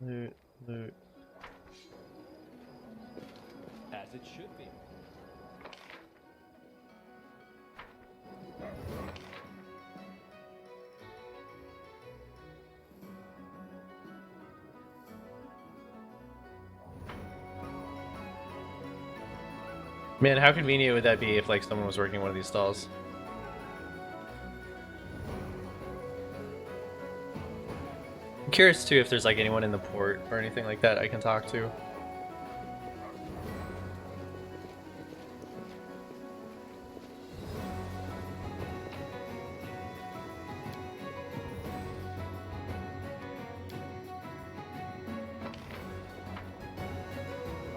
Loot, loot. As it should be. Man, how convenient would that be if like someone was working one of these stalls? I'm curious too if there's like anyone in the port or anything like that I can talk to.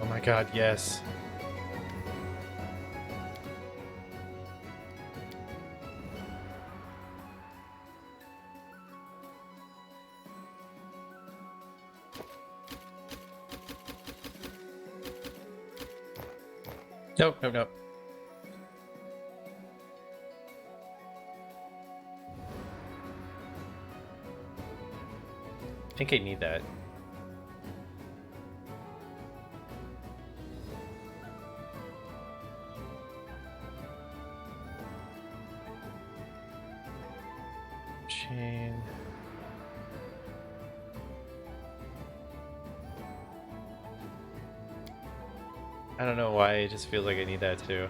Oh my god, yes. Nope, nope, nope. I think I need that. Chain. I don't know why, it just feels like I need that too.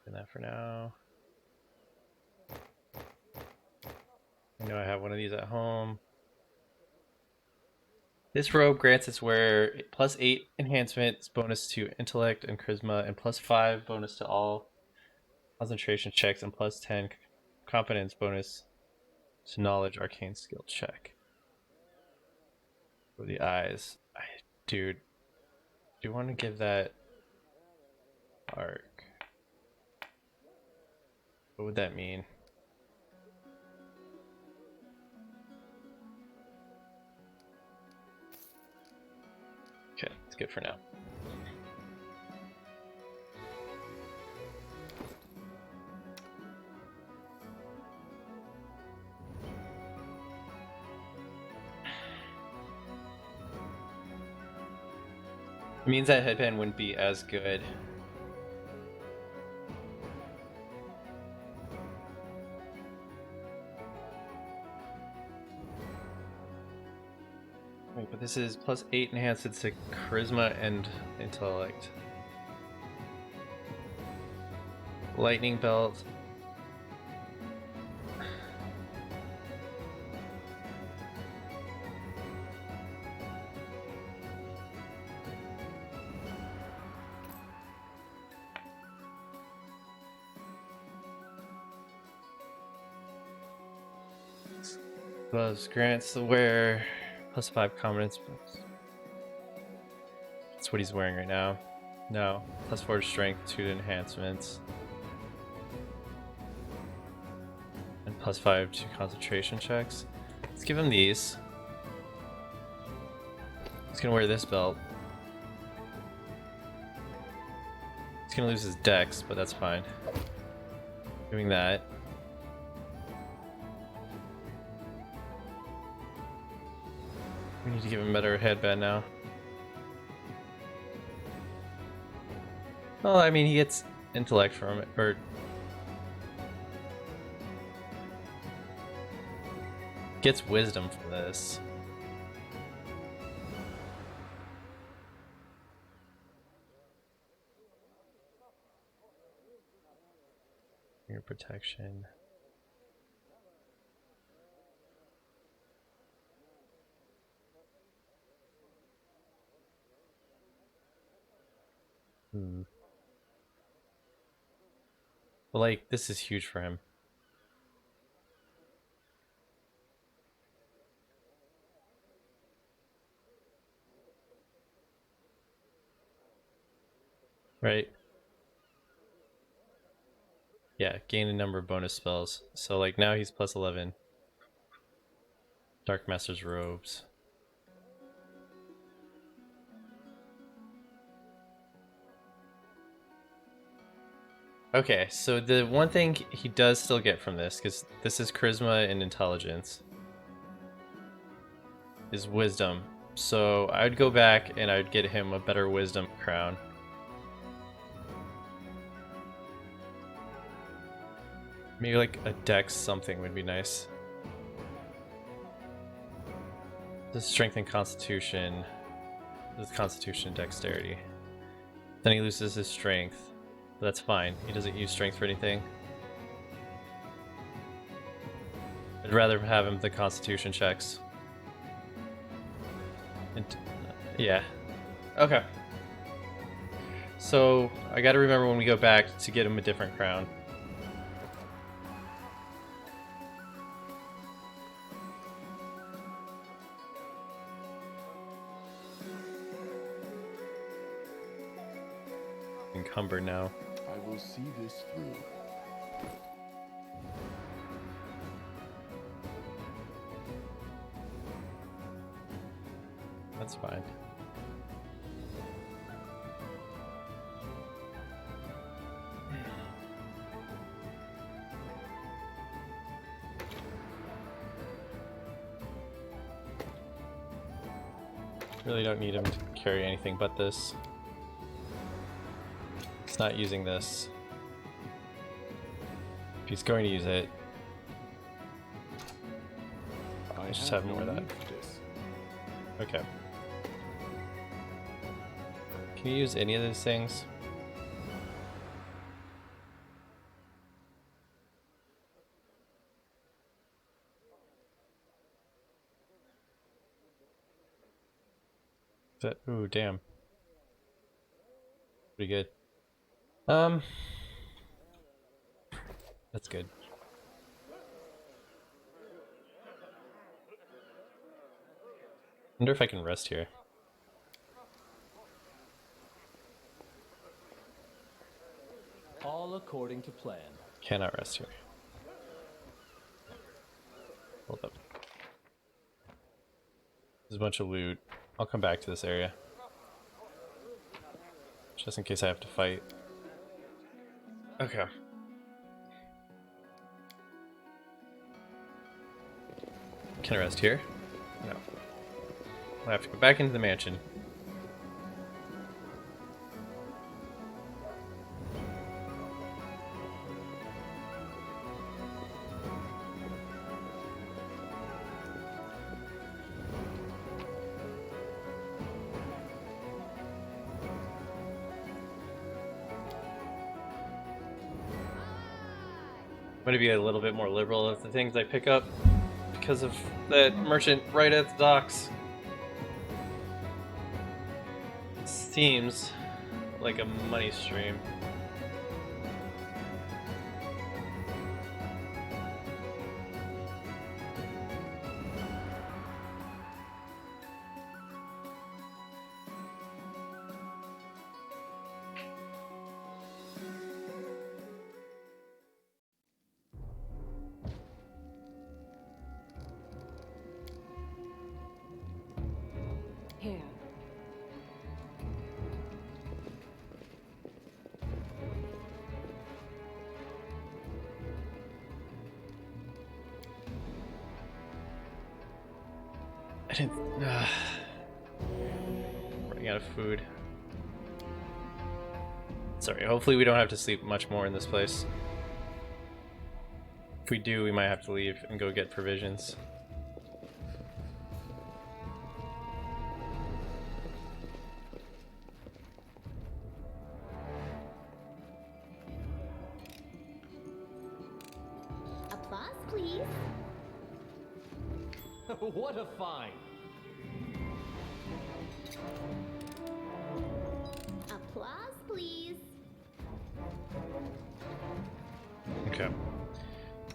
And that for now. I know I have one of these at home. This robe grants its wearer +8 enhancements, bonus to intellect and charisma, and +5 bonus to all concentration checks, and +10 competence bonus to knowledge arcane skill check. For the eyes. Dude, do you want to give that arc? What would that mean? Okay, it's good for now. It means that headband wouldn't be as good. Wait, but this is +8 enhancements to charisma and intellect. Lightning belt. Gloves grants the wearer +5 competence. That's what he's wearing right now. No, +4 strength, 2 enhancements, and +5 to concentration checks. Let's give him these. He's gonna wear this belt. He's gonna lose his dex, but that's fine. Doing that. We need to give him a better headband now. Well, I mean, he gets intellect from it, or gets wisdom from this. Your protection. Well, like, this is huge for him. right? Yeah, gain a number of bonus spells. So like now he's plus 11. Dark Master's Robes. Okay, so the one thing he does still get from this, because this is charisma and intelligence, is wisdom. So I'd go back and I'd get him a better wisdom crown. Maybe like a dex something would be nice. This strength and constitution. This is constitution and dexterity. Then he loses his strength. But that's fine. He doesn't use strength for anything. I'd rather have him the constitution checks. And, yeah. Okay. So I gotta remember when we go back to get him a different crown. Encumbered now. I will see this through. That's fine. Really don't need him to carry anything but this. He's not using this. If he's going to use it, I just have him wear no that. need for this. Okay. Can you use any of those things? Ooh, damn. Pretty good. That's good. Wonder if I can rest here. All according to plan. Cannot rest here. Hold up. There's a bunch of loot. I'll come back to this area. Just in case I have to fight. Okay. Can I rest here? No. I have to go back into the mansion. I'm going to be a little bit more liberal with the things I pick up because of that merchant right at the docks. Seems like a money stream. Here. I didn't. Running out of food. Sorry, hopefully we don't have to sleep much more in this place. If we do, we might have to leave and go get provisions. Applause, please. What a find! Applause, please. Okay. I'm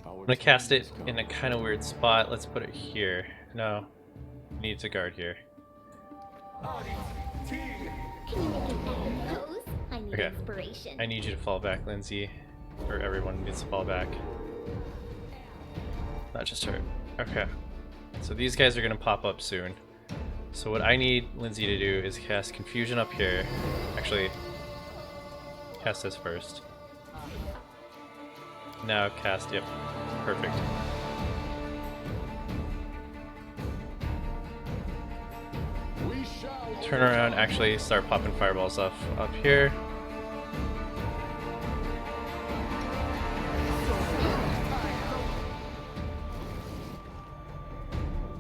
Our gonna cast time it has come. in a kind of weird spot. Let's put it here. No. Needs a guard here. Can you make an epic pose? I need Okay. Inspiration. I need you to fall back, Lindsay. Or everyone needs to fall back. Not just her. Okay. So these guys are gonna pop up soon. So what I need Lindsay to do is cast Confusion up here. Actually, cast this first. Now cast, yep. Perfect. We shall Turn around, actually start popping fireballs up here.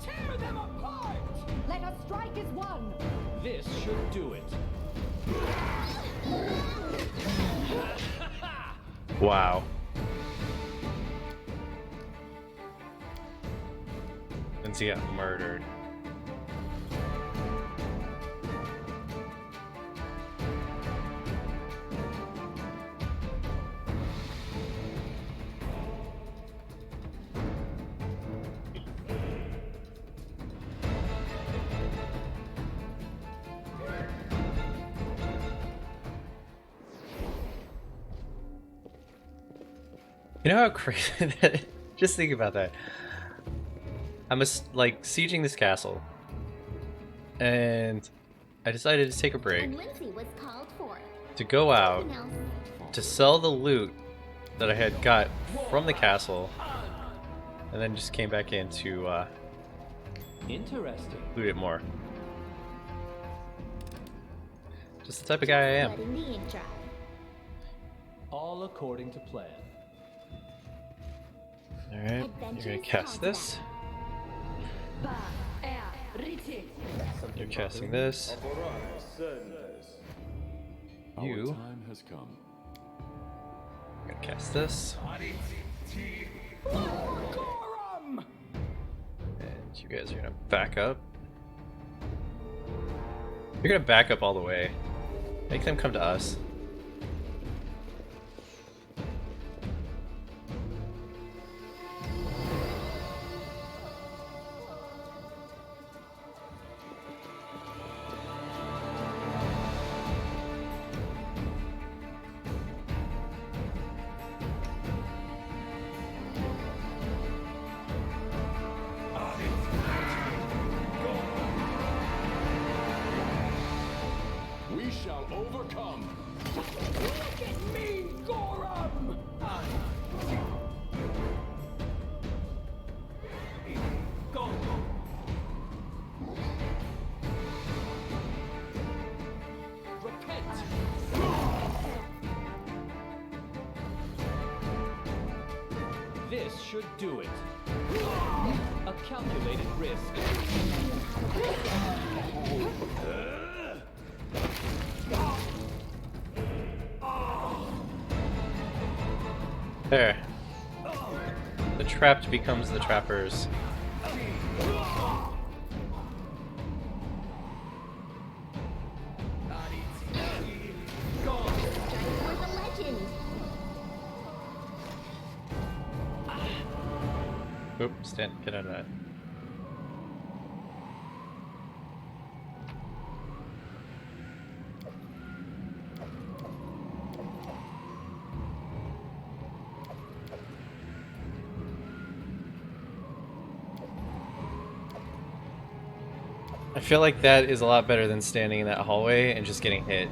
Tear them apart! Let us strike as one! This should do it. Wow. Lindsay got murdered. You know how crazy that is? Just think about that. I'm like sieging this castle, and I decided to take a break And Lindsay was called for. to go out Nothing else. to sell the loot that I had got from the castle, and then just came back in to Interesting. loot it more. Just the type of guy I am. Letting the ink dry. All according to plan. Alright, you're gonna Adventurous cast this. You're casting this. Our You time has come. are gonna cast this. And you guys are gonna back up. You're gonna back up all the way. Make them come to us. We shall overcome. Look at me, Gorum! Repent. This should do it. A calculated risk. There. The trapped becomes the trappers. For the legend. Oop, stand, get out of that. I feel like that is a lot better than standing in that hallway and just getting hit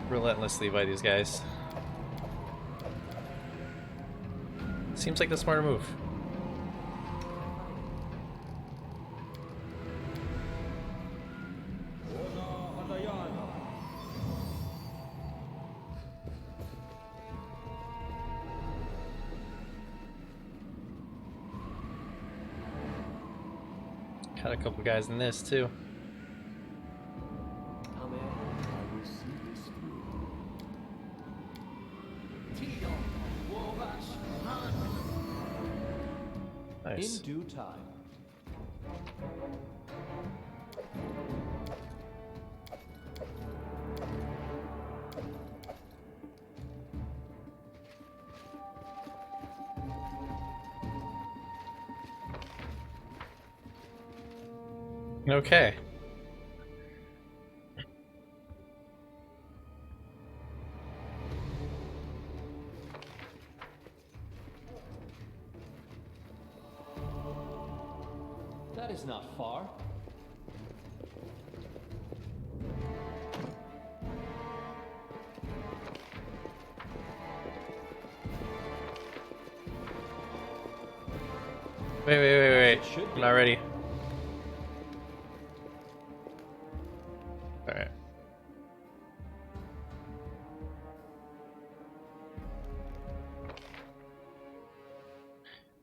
relentlessly by these guys. Seems like the smarter move. Got a couple guys in this too. Come in. I will see this through. Nice. In due time. Okay. That is not far. Wait. It should I'm be. not ready. Alright.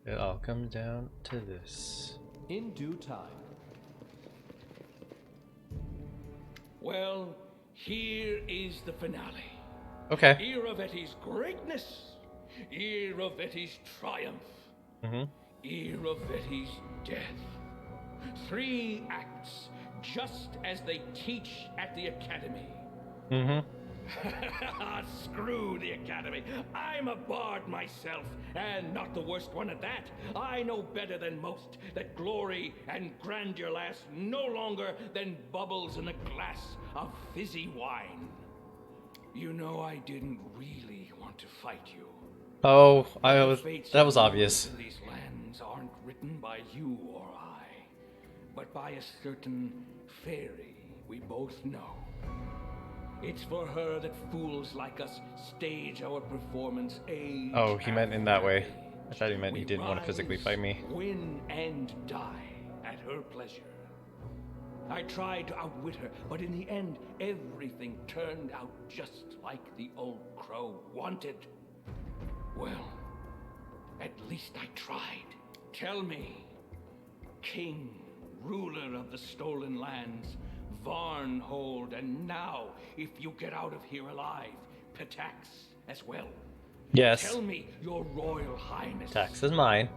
It all comes down to this. In due time. Well, here is the finale. Okay. Iravetti's greatness, Iravetti's triumph, Iravetti's death. 3 acts, just as they teach at the academy. Screw the academy. I'm a bard myself, and not the worst one at that. I know better than most that glory and grandeur last no longer than bubbles in a glass of fizzy wine. You know, I didn't really want to fight you. Oh, The fates that was of obvious. in these lands aren't written by you or I, but by a certain fairy we both know. It's for her that fools like us stage our performance age. Oh, he meant in that after way. age. I thought he meant he We didn't want to physically rise, fight me. Win and die at her pleasure. I tried to outwit her, but in the end, everything turned out just like the old crow wanted. Well, at least I tried. Tell me, king, ruler of the stolen lands, Varnhold, and now, if you get out of here alive, Pitax as well. Yes. Tell me, your royal highness. Tax is mine.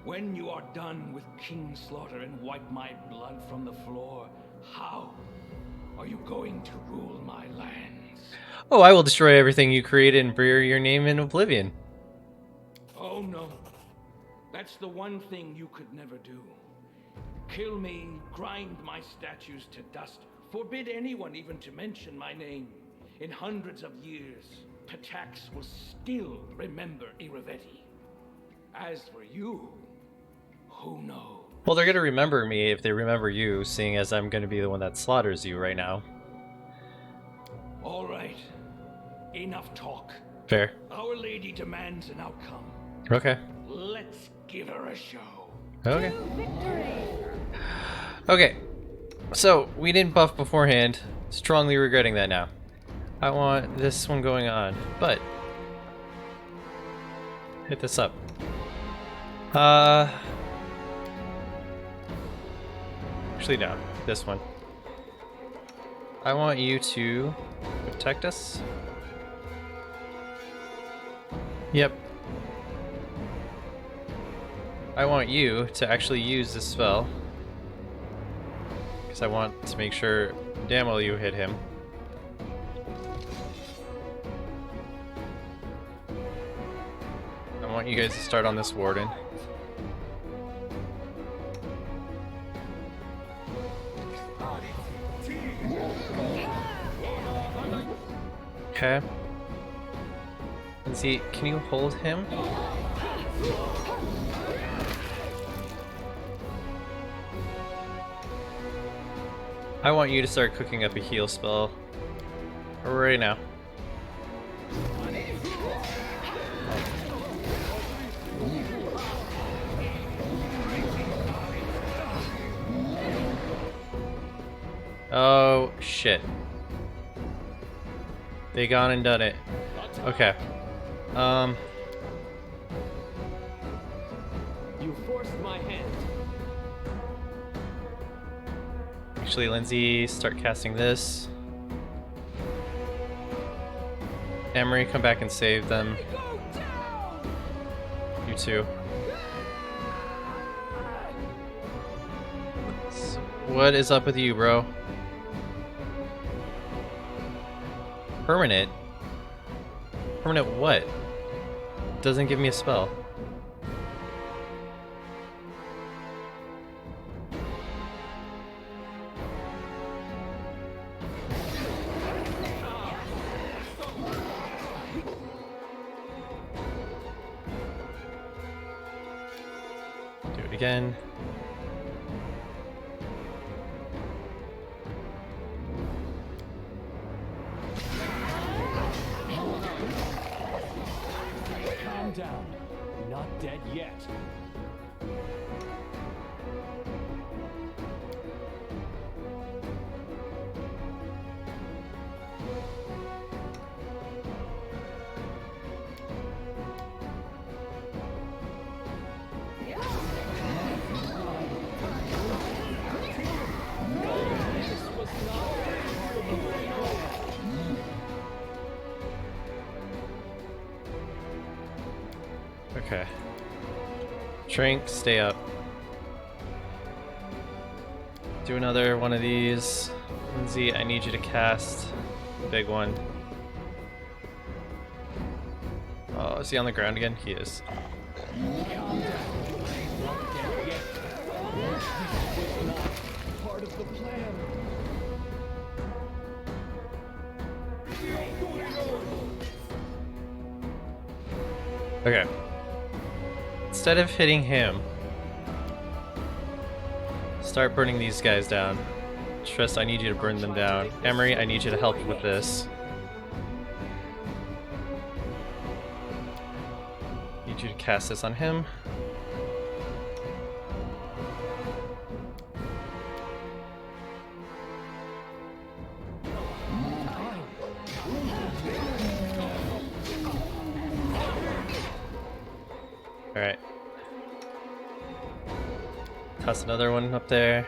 When you are done with king slaughter and wipe my blood from the floor, how are you going to rule my lands? Oh, I will destroy everything you created and bury your name in oblivion. Oh no. That's the one thing you could never do. Kill me, grind my statues to dust, forbid anyone even to mention my name. In hundreds of years, Pitax will still remember Iravetti. As for you, who knows? Well, they're gonna remember me if they remember you, seeing as I'm gonna be the one that slaughters you right now. All right. Enough talk. Fair. Our Lady demands an outcome. Okay. Let's give her a show. Okay. Okay. So, we didn't buff beforehand. Strongly regretting that now. I want this one going on, but... hit this up. Actually, no. This one. I want you to protect us. Yep. I want you to actually use this spell. Because I want to make sure damn well you hit him. I want you guys to start on this warden. Okay. Lindsay, can you hold him? I want you to start cooking up a heal spell right now. Oh, shit. They gone and done it. Okay. You forced my hand. Actually, Lindsay, start casting this. Emery, come back and save them. You too. What is up with you, bro? Permanent? Permanent what? Doesn't give me a spell. Do it again. down. Not dead yet. Okay. Shrink, stay up. Do another one of these. Lindsay, I need you to cast the big one. Oh, is he on the ground again? He is. Part of the plan. Okay. Instead of hitting him, start burning these guys down. Trist, I need you to burn them down. Emery, I need you to help with this. Need you to cast this on him. Alright. Toss another one up there.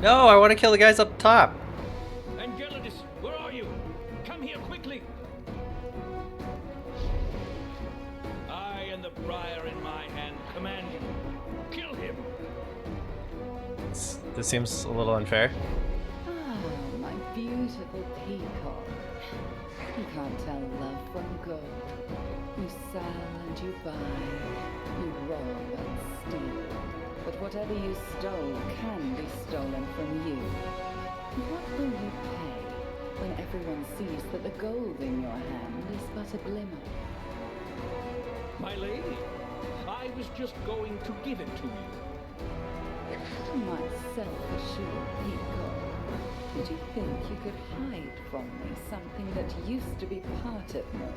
No, I want to kill the guys up top. Angelidus, where are you? Come here quickly. I and the briar in my hand command you. Kill him. This seems a little unfair. Ah, my beautiful peacock. You can't tell love from gold. You sell and you buy. You rob and steal. But whatever you stole can be stolen from you. What will you pay when everyone sees that the gold in your hand is but a glimmer? My lady, I was just going to give it to you. My self-assured peacock. Did you think you could hide from me something that used to be part of me?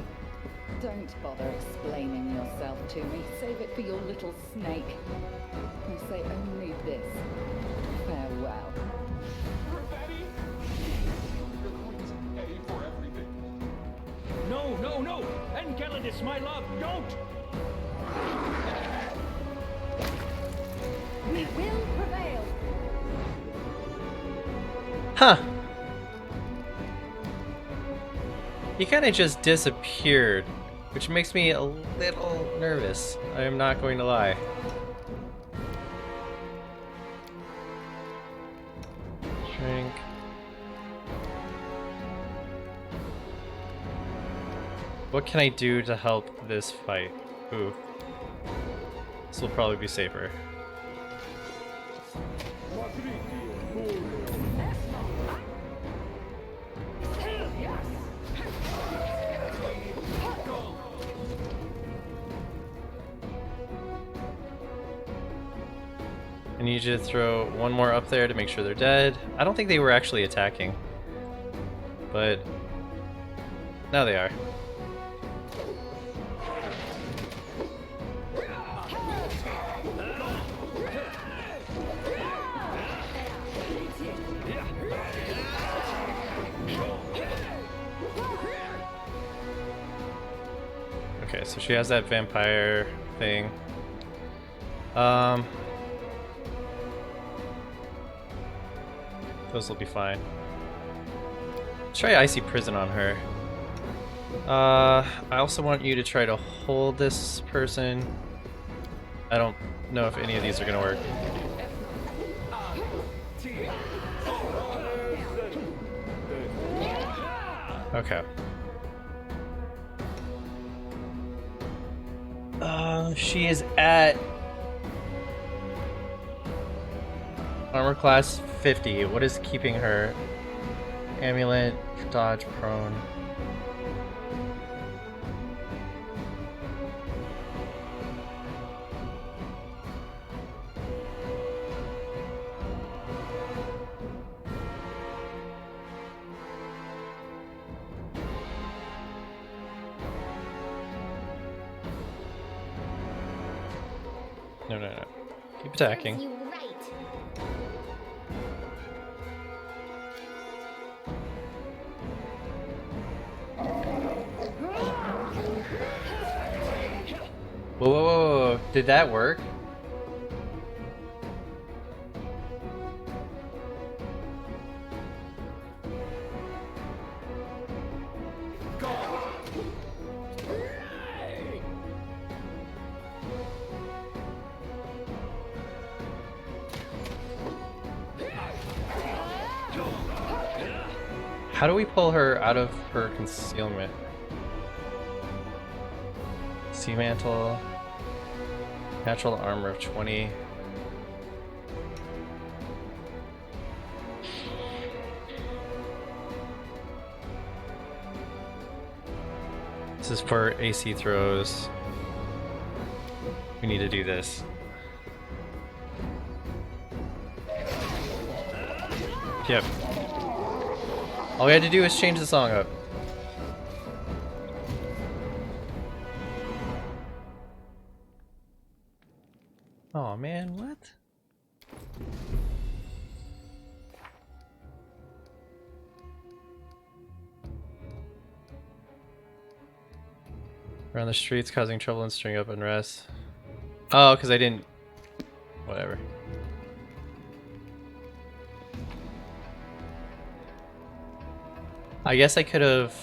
Don't bother explaining yourself to me. Save it for your little snake. I say only this. Farewell. Betty! You're going to pay for everything. No, no, no! Angelidus, my love, don't! We will prevail. Huh. He kind of just disappeared, which makes me a little nervous. I am not going to lie. Shrink. What can I do to help this fight? Ooh. This will probably be safer. I need you to throw one more up there to make sure they're dead. I don't think they were actually attacking, but now they are. Okay, so she has that vampire thing. Those will be fine. Let's try Icy Prison on her. I also want you to try to hold this person. I don't know if any of these are gonna work. Okay. She is at armor class 50. What is keeping her? Amulet, dodge, prone. No, no, no. Keep attacking. Serves you right. Whoa, whoa, whoa, whoa. Did that work? How do we pull her out of her concealment? Sea mantle. Natural armor of 20. This is for AC throws. We need to do this. Yep. All we had to do was change the song up. Oh man, what? Around the streets causing trouble and stirring up unrest. Oh, because I didn't... Whatever. I guess I could have...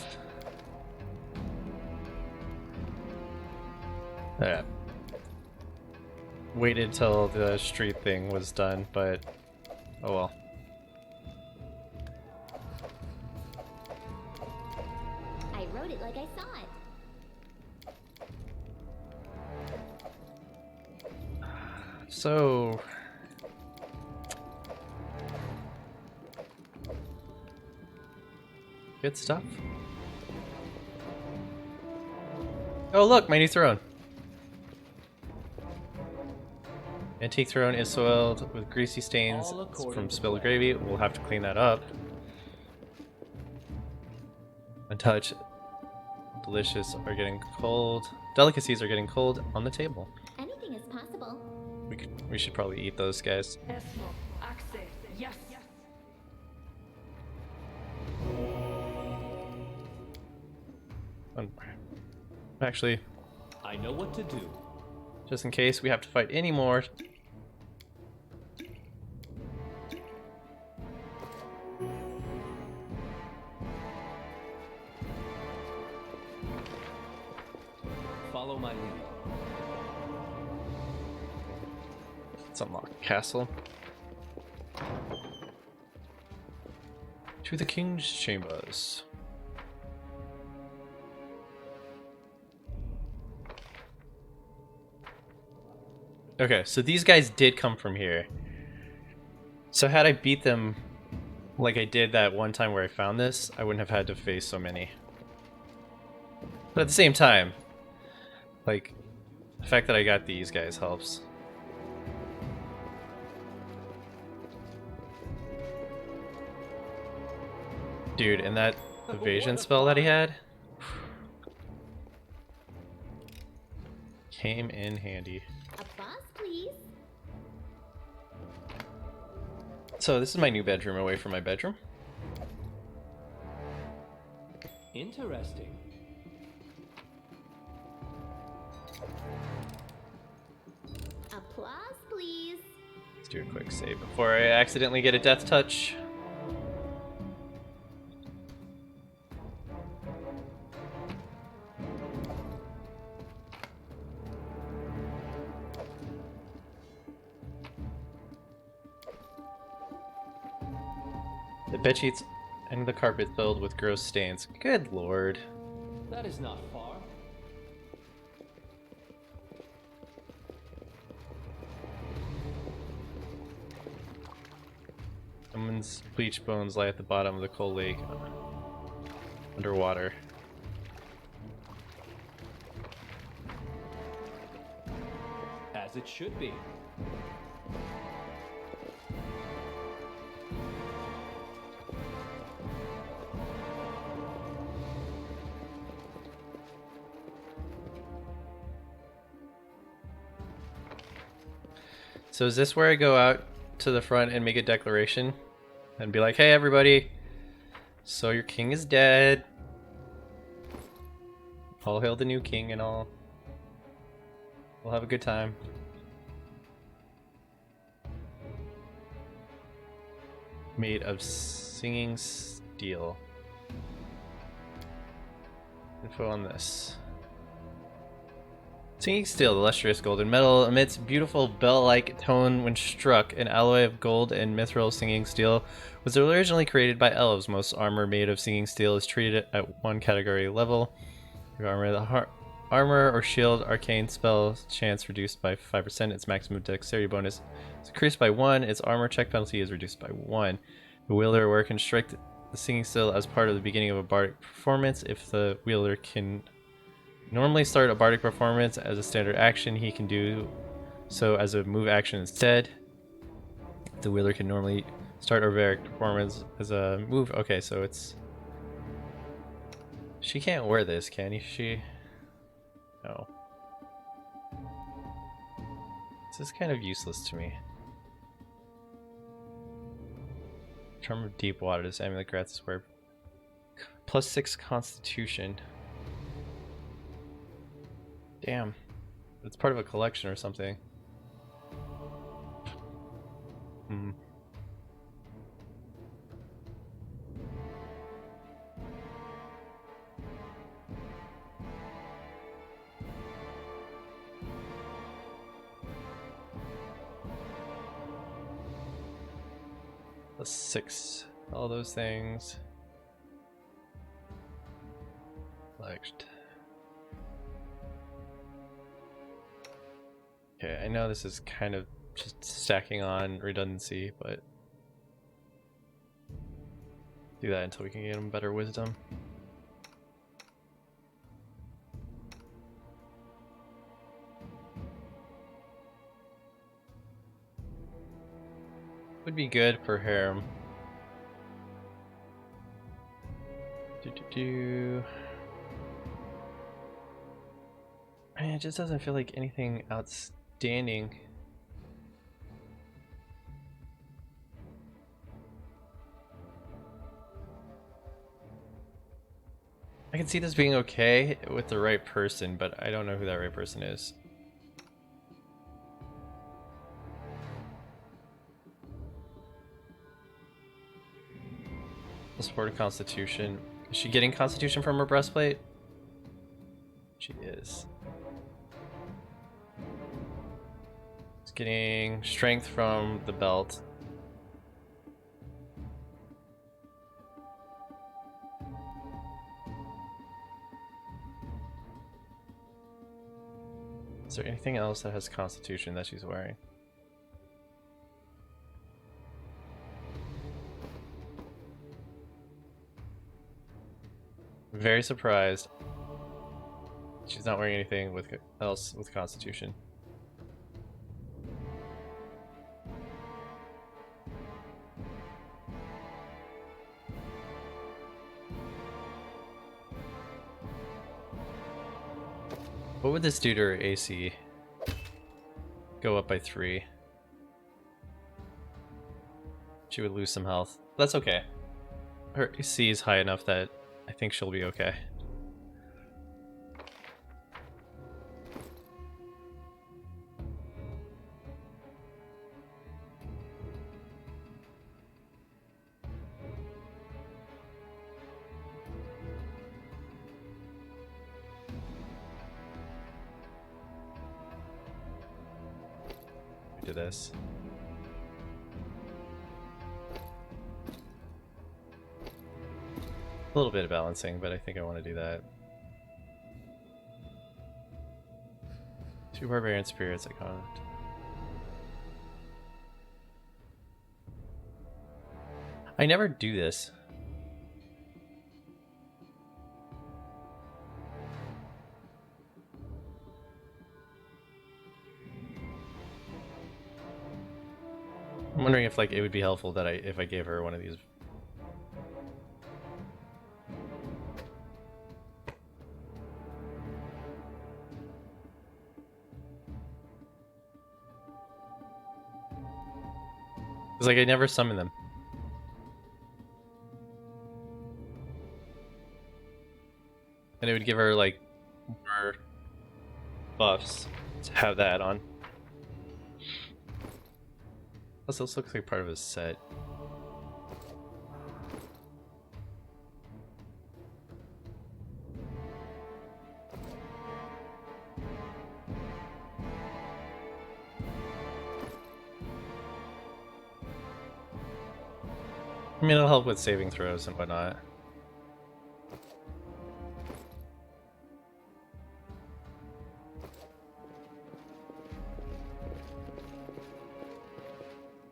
waited till the street thing was done, but... Oh well. I wrote it like I saw it. So... Good stuff. Oh look, my new throne! Antique throne is soiled with greasy stains from spilled gravy. We'll have to clean that up. Untouched. Delicious are getting cold. Delicacies are getting cold on the table. Anything is possible. We should probably eat those guys. Yes. Actually, I know what to do. just in case we have to fight any more. Follow my lead. Let's unlock castle. To the king's chambers. Okay, so these guys did come from here. So had I beat them like I did that one time where I found this, I wouldn't have had to face so many. But at the same time, like, the fact that I got these guys helps. Dude, and that evasion spell that he had came in handy. Applause, please. So this is my new bedroom away from my bedroom. Interesting. Applause, please. Let's do a quick save before I accidentally get a death touch. The bedsheets and the carpet filled with gross stains. Good lord. That is not far. Someone's bleached bones lie at the bottom of the cold lake. Underwater. As it should be. So is this where I go out to the front and make a declaration? And be like, hey everybody, so your king is dead. All hail the new king and all. We'll have a good time. Made of singing steel. Info on this. Singing steel, the lustrous golden metal, emits beautiful bell-like tone when struck. An alloy of gold and mithril singing steel was originally created by elves. Most armor made of singing steel is treated at one category level. Your armor or shield arcane spell chance reduced by 5%. Its maximum dexterity bonus is increased by 1. Its armor check penalty is reduced by 1. The wielder or can strike the singing steel as part of the beginning of a bardic performance. If the wielder can normally start a bardic performance as a standard action, he can do so as a move action instead. The wielder can normally start a bardic performance as a move. Okay, so it's... She can't wear this, can she? No. This is kind of useless to me. Charm of Deep Water. This amulet grants wear +6 Constitution. Damn. It's part of a collection or something. Hmm. +6. All those things. Select. Okay, I know this is kind of just stacking on redundancy, but do that until we can get him better wisdom. Would be good for harem. Man, it just doesn't feel like anything outstanding. I can see this being okay with the right person, but I don't know who that right person is. Support a Constitution. Is she getting Constitution from her breastplate? She is. She's getting Strength from the belt. Is there anything else that has Constitution that she's wearing? Very surprised. She's not wearing anything else with Constitution. What would this do to her AC? Go up by 3. She would lose some health. That's okay. Her AC is high enough that I think she'll be okay. Do this. A little bit of balancing, but I think I want to do that. 2 barbarian spirits I can't. I never do this. I'm wondering if like it would be helpful that if I gave her one of these. It's like I never summon them. And it would give her like more buffs to have that on. Plus, this looks like part of a set. I mean, it'll help with saving throws and whatnot.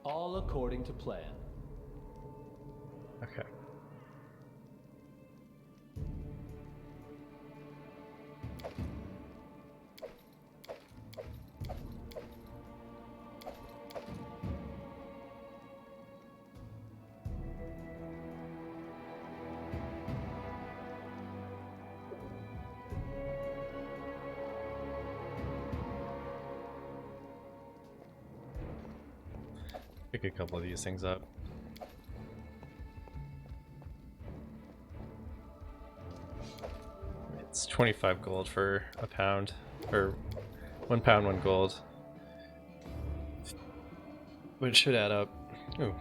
All according to plan. Okay. Pick a couple of these things up. It's 25 gold for a pound, or 1 pound, 1 gold. But it should add up. Ooh.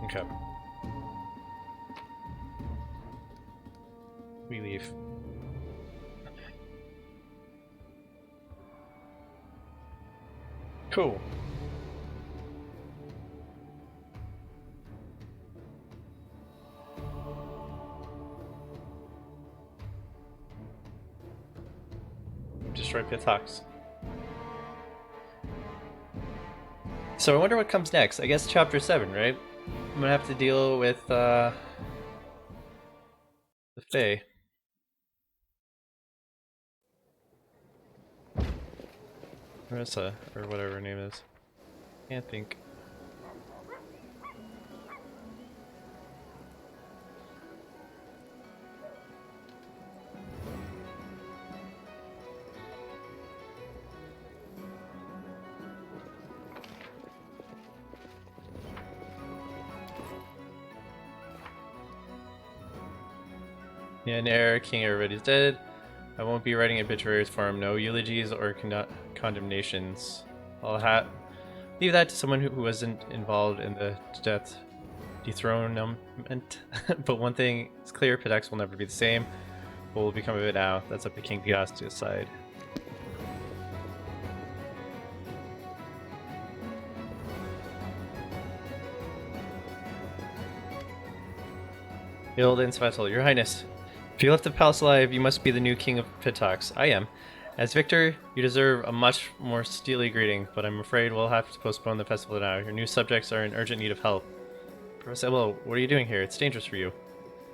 Okay. We leave. Cool. Destroy Pithox. So I wonder what comes next. I guess chapter 7, right? I'm gonna have to deal with the Fae. Marissa, or whatever her name is. Can't think. Yeah, Nair, King everybody's dead. I won't be writing obituaries for him. No eulogies or condemnations. I'll leave that to someone who wasn't involved in the death dethronement. But one thing is clear: Pithox will never be the same. What will become of it now? That's up to King Pios to decide. The old Insvetel, Your Highness. If you left the palace alive, you must be the new king of Pithox. I am. As victor, you deserve a much more steely greeting, but I'm afraid we'll have to postpone the festival now. Your new subjects are in urgent need of help. Professor Elo, what are you doing here? It's dangerous for you.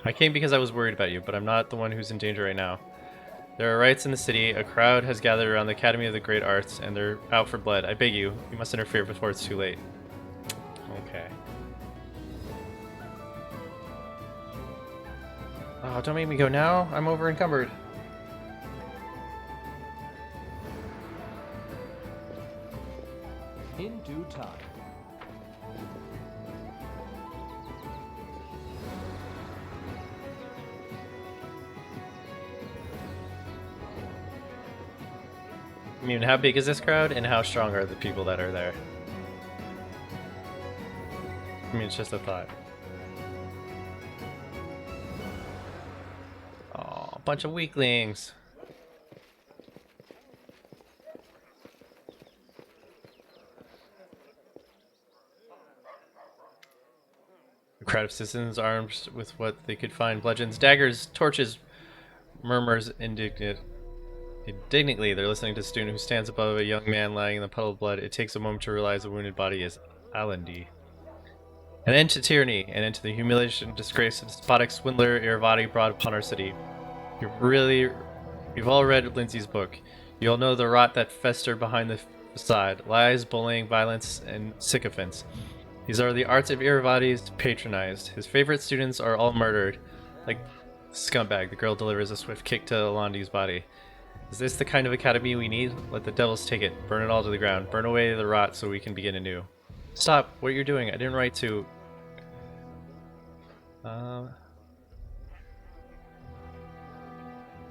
I came because I was worried about you, but I'm not the one who's in danger right now. There are riots in the city, a crowd has gathered around the Academy of the Great Arts, and they're out for blood. I beg you, you must interfere before it's too late. Okay. Oh, don't make me go now. I'm over encumbered. In due time. I mean, how big is this crowd, and how strong are the people that are there? I mean, it's just a thought. Oh, a bunch of weaklings. A crowd of citizens armed with what they could find: bludgeons, daggers, torches, murmurs indignantly. They're listening to a student who stands above a young man lying in the puddle of blood. It takes a moment to realize the wounded body is Alandi. An end to tyranny, an end to the humiliation and disgrace of the despotic swindler Iravati brought upon our city. He really You've all read Lindsay's book. You all know the rot that fester behind the facade. Lies, bullying, violence, and sycophants. These are the arts of Iravati's patronized. His favorite students are all murdered. Like scumbag, the girl delivers a swift kick to Alondi's body. Is this the kind of academy we need? Let the devils take it. Burn it all to the ground. Burn away the rot so we can begin anew. Stop what you're doing. I didn't write to...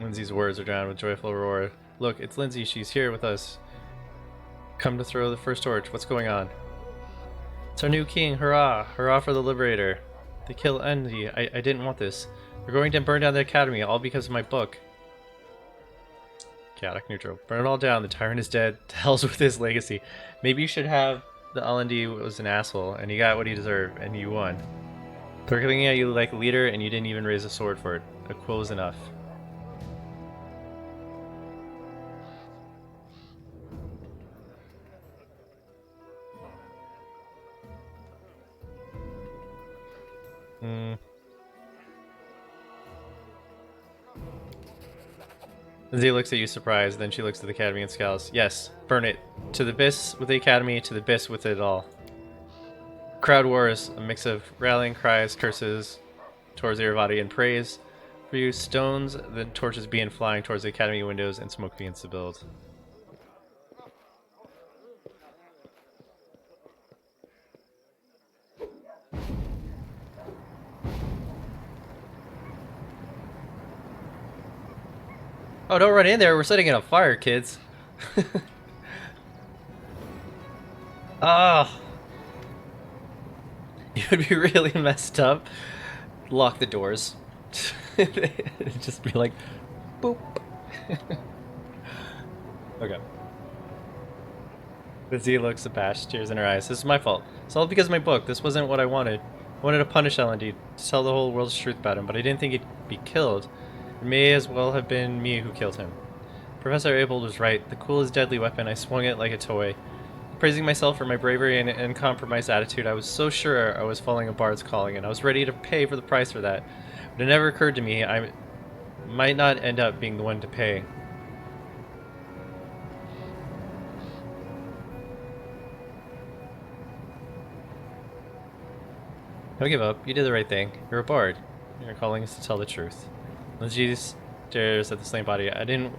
Lindsay's words are drowned with joyful roar. Look, it's Lindsay. She's here with us. Come to throw the first torch. What's going on? It's our new king. Hurrah! Hurrah for the liberator. They kill Andy. I didn't want this. We're going to burn down the academy, all because of my book. Chaotic neutral. Burn it all down. The tyrant is dead. To hell's with his legacy. Maybe you should have the Alandi was an asshole, and he got what he deserved, and you won. They're looking at you like a leader, and you didn't even raise a sword for it. A quote was enough. Lindsay looks at you surprised, then she looks at the academy and scowls. Yes, burn it. To the abyss with the academy, to the abyss with it all. Crowd wars, a mix of rallying cries, curses towards Iravati, and praise for you. Stones, the torches being flying towards the academy windows, and smoke begins to build. Oh, don't run in there. We're setting it on fire, kids. Ah. It would be really messed up. Lock the doors. It'd just be like, boop. Okay. Lizzie looks abashed, tears in her eyes. This is my fault. It's all because of my book. This wasn't what I wanted. I wanted to punish L&D, to tell the whole world's truth about him, but I didn't think he'd be killed. It may as well have been me who killed him. Professor Abel was right. The coolest deadly weapon, I swung it like a toy. Praising myself for my bravery and uncompromised attitude, I was so sure I was following a bard's calling, and I was ready to pay for the price for that. But it never occurred to me I might not end up being the one to pay. Don't give up. You did the right thing. You're a bard. Your calling is to tell the truth. Lindsay stares at the slain body. I didn't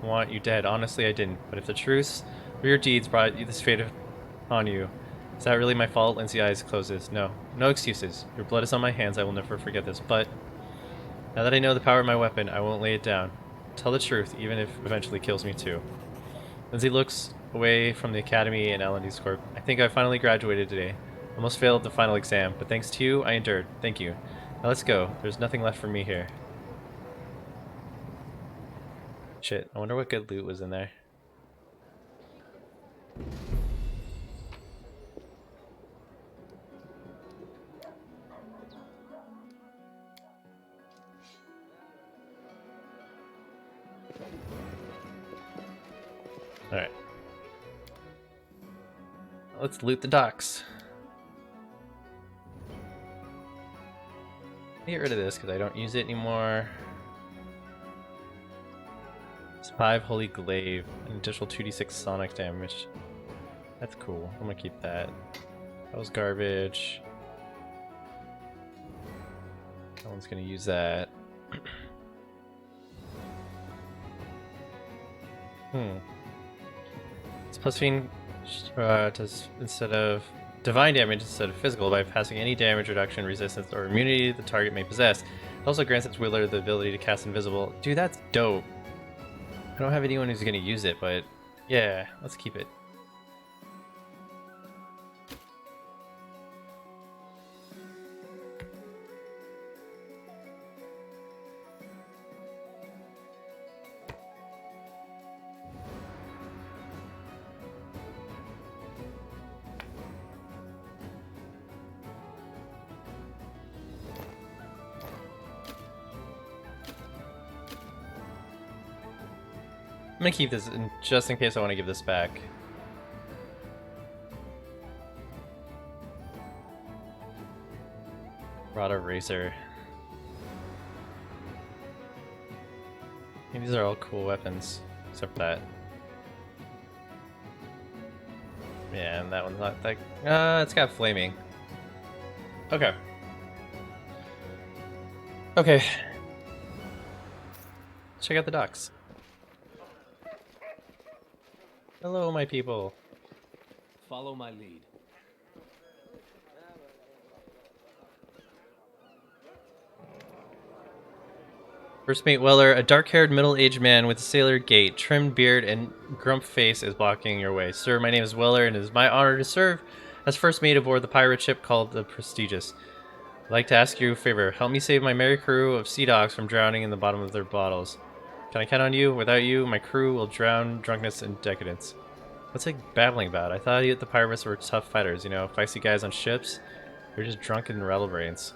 want you dead. Honestly, I didn't. But if the truth or your deeds brought you this fate on you, is that really my fault? Lindsay's eyes closes. No. No excuses. Your blood is on my hands. I will never forget this. But now that I know the power of my weapon, I won't lay it down. Tell the truth, even if it eventually kills me too. Lindsay looks away from the academy and L&D's corp. I think I finally graduated today. Almost failed the final exam, but thanks to you, I endured. Thank you. Now let's go. There's nothing left for me here. Shit, I wonder what good loot was in there. Alright. Let's loot the docks. Get rid of this because I don't use it anymore. It's 5 Holy Glaive, an additional 2d6 sonic damage. That's cool. I'm gonna keep that. That was garbage. No one's gonna use that. It's plus fiend instead of divine damage instead of physical by passing any damage reduction, resistance, or immunity the target may possess. It also grants its wielder the ability to cast invisible. Dude, that's dope. I don't have anyone who's gonna use it, but yeah, let's keep it. I'm gonna keep this just in case I want to give this back. Rod Eraser. These are all cool weapons, except for that. Yeah, and that one's not that. It's got flaming. Okay. Okay. Check out the docks. Hello, my people. Follow my lead. First mate Weller, a dark-haired middle-aged man with a sailor gait, trimmed beard, and grump face is blocking your way. Sir, my name is Weller, and it is my honor to serve as first mate aboard the pirate ship called the Prestigious. I'd like to ask you a favor. Help me save my merry crew of sea dogs from drowning in the bottom of their bottles. Can I count on you? Without you, my crew will drown drunkenness and decadence. What's he babbling about? I thought the pirates were tough fighters, you know, feisty guys on ships. They're just drunken revelbrains.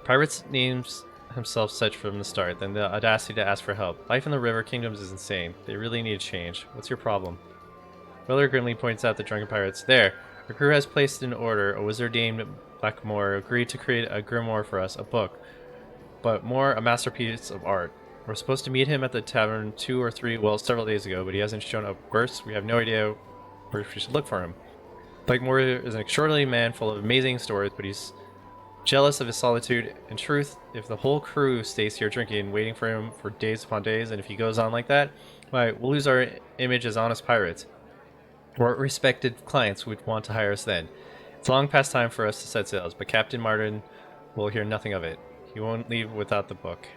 Pirates names himself such from the start, then the audacity to ask for help. Life in the river kingdoms is insane. They really need a change. What's your problem? Weller grimly points out the drunken pirates. There! Our crew has placed in order. A wizard named Blackmore agreed to create a grimoire for us, a book. But more, a masterpiece of art. We're supposed to meet him at the tavern several days ago, but he hasn't shown up. Worse, we have no idea where we should look for him. Blackmore is an extraordinary man full of amazing stories, but he's jealous of his solitude. In truth, if the whole crew stays here drinking, waiting for him for days upon days, and if he goes on like that, why, we'll lose our image as honest pirates. What respected clients would want to hire us then? It's long past time for us to set sails, but Captain Martin will hear nothing of it. He won't leave without the book.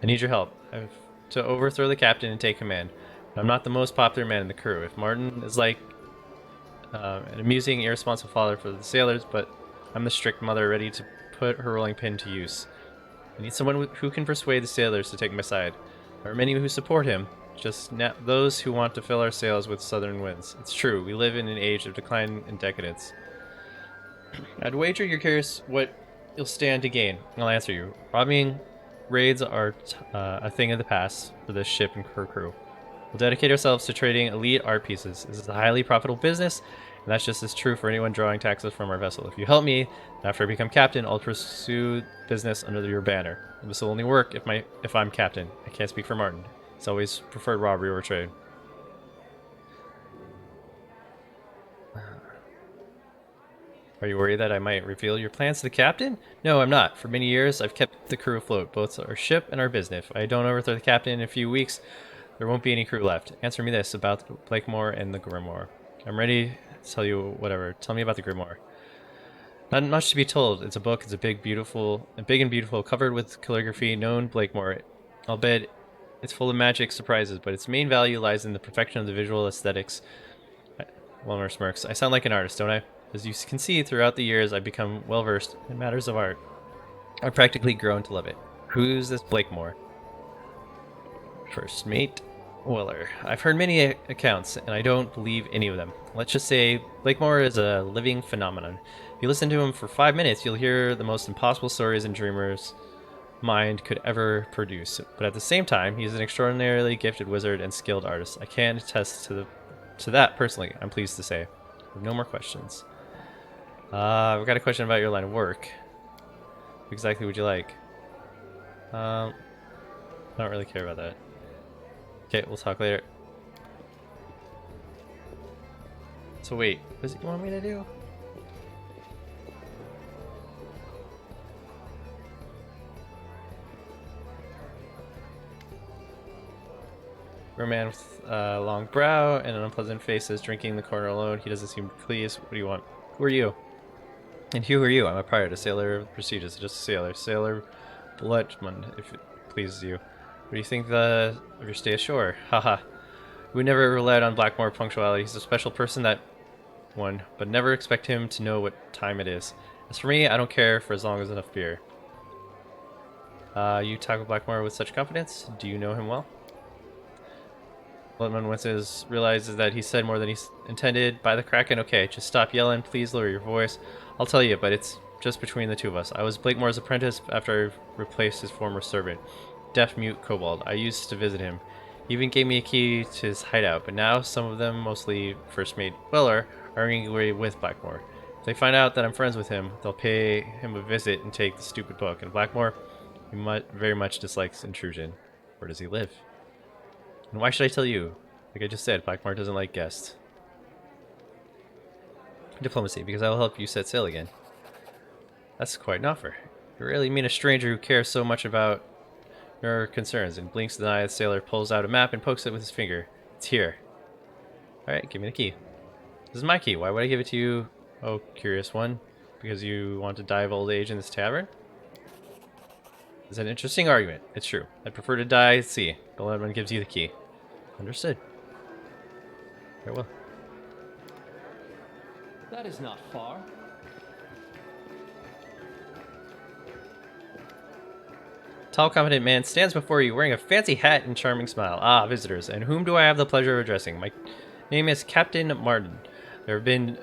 I need your help. I have to overthrow the captain and take command. I'm not the most popular man in the crew. If Martin is like an amusing, irresponsible father for the sailors, but I'm the strict mother ready to put her rolling pin to use. I need someone who can persuade the sailors to take my side. There are many who support him, just those who want to fill our sails with southern winds. It's true, we live in an age of decline and decadence. I'd wager you're curious what you'll stand to gain. I'll answer you. Robbing raids are a thing of the past for this ship and her crew. We'll dedicate ourselves to trading elite art pieces. This is a highly profitable business, and that's just as true for anyone drawing taxes from our vessel. If you help me, after I become captain, I'll pursue business under your banner. This will only work if I'm captain. I can't speak for Martin. He's always preferred robbery over trade. Are you worried that I might reveal your plans to the captain? No, I'm not. For many years, I've kept the crew afloat, both our ship and our business. If I don't overthrow the captain in a few weeks, there won't be any crew left. Answer me this about Blakemore and the Grimoire. I'm ready to tell you whatever. Tell me about the Grimoire. Not much to be told. It's a book. It's big and beautiful, covered with calligraphy. Known Blakemore. I'll bet it's full of magic surprises, but its main value lies in the perfection of the visual aesthetics. Wilmer smirks. I sound like an artist, don't I? As you can see, throughout the years, I've become well-versed in matters of art. I've practically grown to love it. Who's this Blakemore? First mate, Weller. I've heard many accounts, and I don't believe any of them. Let's just say Blakemore is a living phenomenon. If you listen to him for 5 minutes, you'll hear the most impossible stories a dreamer's mind could ever produce. But at the same time, he's an extraordinarily gifted wizard and skilled artist. I can attest to that personally, I'm pleased to say. No more questions. I've got a question about your line of work. What exactly would you like? I don't really care about that. Okay, we'll talk later. So wait, what does it want me to do? A man with a long brow and an unpleasant face is drinking in the corner alone. He doesn't seem pleased. What do you want? Who are you? And who are you? I'm a pirate, a sailor of prestigious, just a sailor. Sailor Bletchman, if it pleases you. What do you think of your stay ashore? Haha. We never relied on Blackmore punctuality. He's a special person, that one, but never expect him to know what time it is. As for me, I don't care for as long as enough beer. You talk with Blackmore with such confidence? Do you know him well? Bletman winces, realizes that he said more than he intended. By the Kraken, okay, just stop yelling. Please lower your voice. I'll tell you, but it's just between the two of us. I was Blakemore's apprentice after I replaced his former servant, deaf-mute kobold. I used to visit him. He even gave me a key to his hideout, but now some of them, mostly first mate Weller, are angry with Blackmore. If they find out that I'm friends with him, they'll pay him a visit and take the stupid book. And Blackmore very much dislikes intrusion. Where does he live? And why should I tell you? Like I just said, Blackmore doesn't like guests. Diplomacy, because I will help you set sail again. That's quite an offer. You really mean a stranger who cares so much about your concerns. And blinks an eye, the sailor pulls out a map and pokes it with his finger. It's here. Alright, give me the key. This is my key. Why would I give it to you? Oh, curious one. Because you want to die of old age in this tavern? It's an interesting argument. It's true. I'd prefer to die at sea. The Lemon gives you the key. Understood. Very well. That is not far. Tall, confident man stands before you wearing a fancy hat and charming smile. Ah, visitors. And whom do I have the pleasure of addressing? My name is Captain Martin. There have been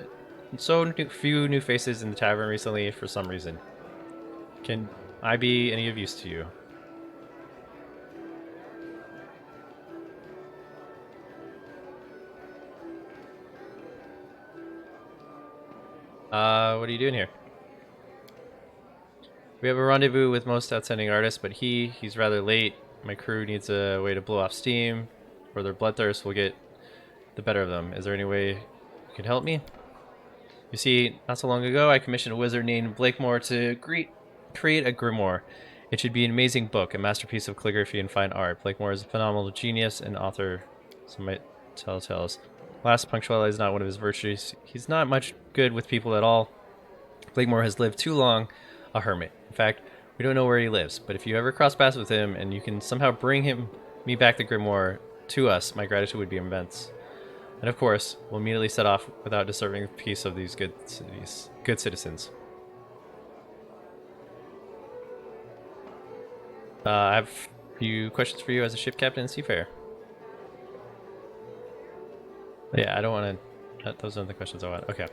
so few new faces in the tavern recently for some reason. Can I be any of use to you? What are you doing here? We have a rendezvous with most outstanding artists, but he's rather late. My crew needs a way to blow off steam, or their bloodthirst will get the better of them. Is there any way you can help me? You see, not so long ago, I commissioned a wizard named Blakemore to create a grimoire. It should be an amazing book, a masterpiece of calligraphy and fine art. Blakemore is a phenomenal genius and author, some might tell tales. Last, punctuality is not one of his virtues. He's not much good with people at all. Blakemore has lived too long a hermit. In fact, we don't know where he lives, but if you ever cross paths with him and you can somehow bring me back the grimoire to us, my gratitude would be immense. And of course, we'll immediately set off without disturbing the peace of these good citizens. I have a few questions for you as a ship captain and seafarer. Yeah, I don't want to... Those aren't the questions I want. Okay.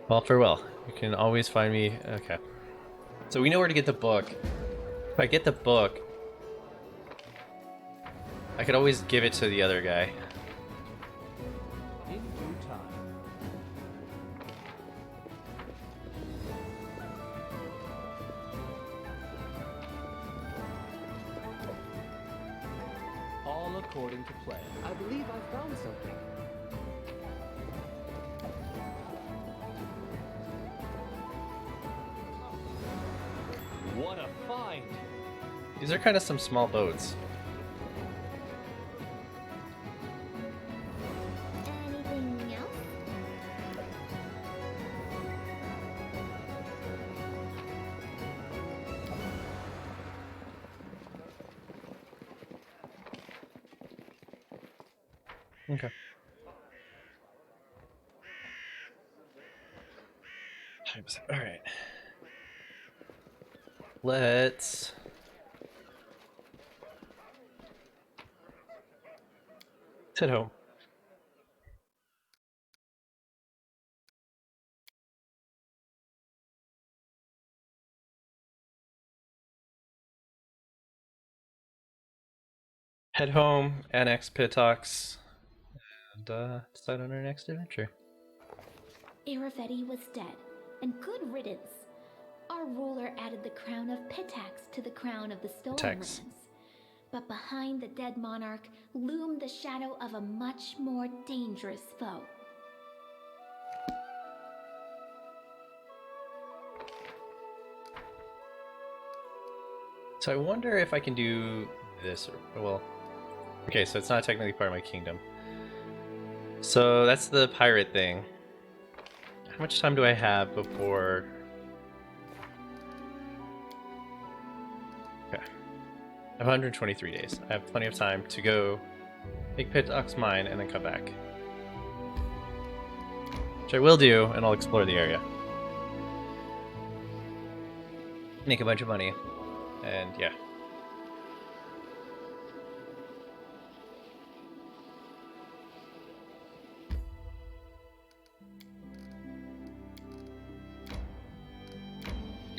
Well, farewell. You can always find me... Okay. So we know where to get the book. If I get the book, I could always give it to the other guy. In due time. All according to plan. I believe I found something. What a find! These are kind of some small boats. Anything else? Okay. All right. Let's head home. Head home, annex Pitox, and decide on our next adventure. Irafeti was dead, and good riddance. Our ruler added the crown of Pitax to the crown of the stolen Pitax. lands. But behind the dead monarch loomed the shadow of a much more dangerous foe. So I wonder if I can do this, or, well, okay, so it's not technically part of my kingdom. So that's the pirate thing. How much time do I have before... Okay. I have 123 days. I have plenty of time to go make Pitox mine and then come back. Which I will do, and I'll explore the area. Make a bunch of money. And yeah.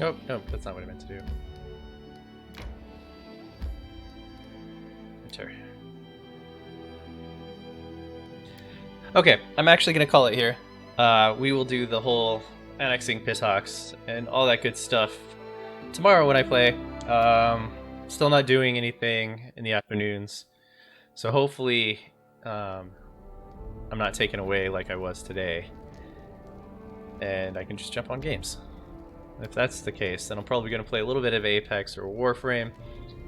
Oh, no, that's not what I meant to do. Enter. Okay, I'm actually going to call it here. We will do the whole annexing Pitox and all that good stuff tomorrow when I play. Still not doing anything in the afternoons. So hopefully I'm not taken away like I was today. And I can just jump on games. If that's the case, then I'm probably going to play a little bit of Apex or Warframe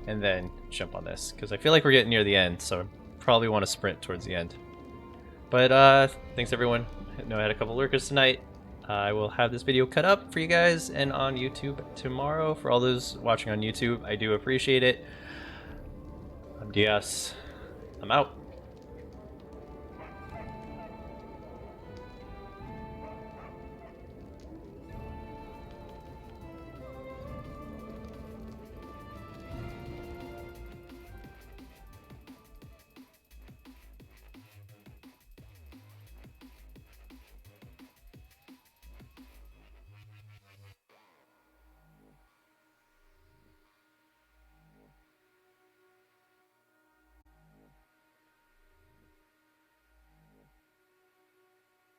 and then jump on this. Because I feel like we're getting near the end, so I probably want to sprint towards the end. But thanks everyone. I know I had a couple lurkers tonight. I will have this video cut up for you guys and on YouTube tomorrow. For all those watching on YouTube, I do appreciate it. I'm Diaz. I'm out.